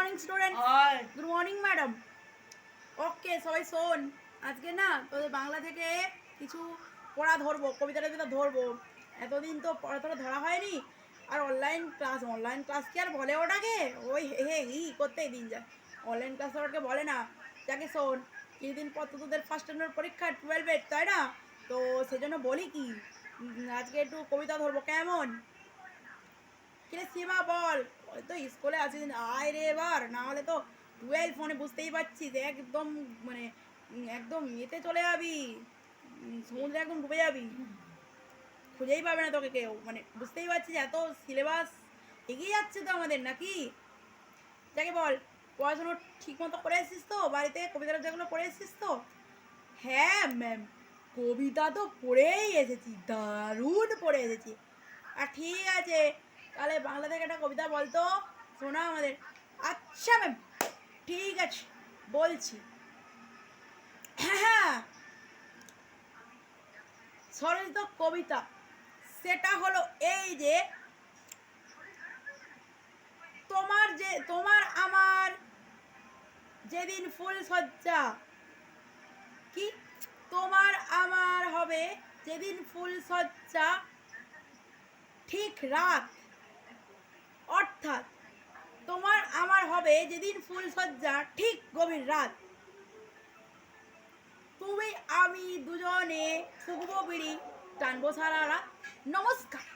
Morning student, good morning madam. Okay সবাই শোন, আজকে না তোদের বাংলা থেকে কিছু পড়া ধরবো, কবিতাটা ধরবো। এতদিন তো পড়াটা ধরা হয়নি। আর অনলাইন ক্লাস কি আর বলে ওটাকে? ওই হে হি করতেই দিন যায়। অনলাইন ক্লাস ওটাকে বলে না। যাকে শোন, কিছুদিন পর তো তোদের ফার্স্ট টার্মের পরীক্ষা 12-এর, তাই না? তো সেজন্য বলি কি, আজকে একটু কবিতা ধরবো, কেমন? কিরে সীমা বল, ওই তো স্কুলে আছিস, আয় রে এবার, না হলে তো 12 ফোনে বুঝতেই পারছিস একদম, মানে একদম এতে চলে যাবি, সমুদ্রে একদম ডুবে যাবি, খুঁজেই পাবে না তোকে কেউ। মানে বুঝতেই পারছিস এত সিলেবাস এগিয়ে যাচ্ছে তো আমাদের, নাকি? যাকে বল, পড়াশুনো ঠিক মতো করে এসেছিস তো? বাড়িতে কবিতাটা যেগুলো পড়ে এসেছিস তো? হ্যাঁ ম্যাম, কবিতা তো পড়েই এসেছি, দারুণ পড়ে এসেছি। আর ঠিক আছে, তাহলে বাংলা থেকে একটা কবিতা বলতো, শোনা আমাদের। আচ্ছা ম্যাম, ঠিক আছে, বলছি। হ্যাঁ, স্বরচিত কবিতা সেটা হলো এই যে, তোমার আমার যেদিন ফুল সজ্জা, কি তোমার আমার হবে যেদিন ফুল সজ্জা, ঠিক রাত, অর্থাৎ তোমার আমার হবে যেদিন ফুল সজ্জা ঠিক গভীর রাত, তুমি আমি দুজনে ফুকবো বিড়ি, টানবো সারা রাত। নমস্কার।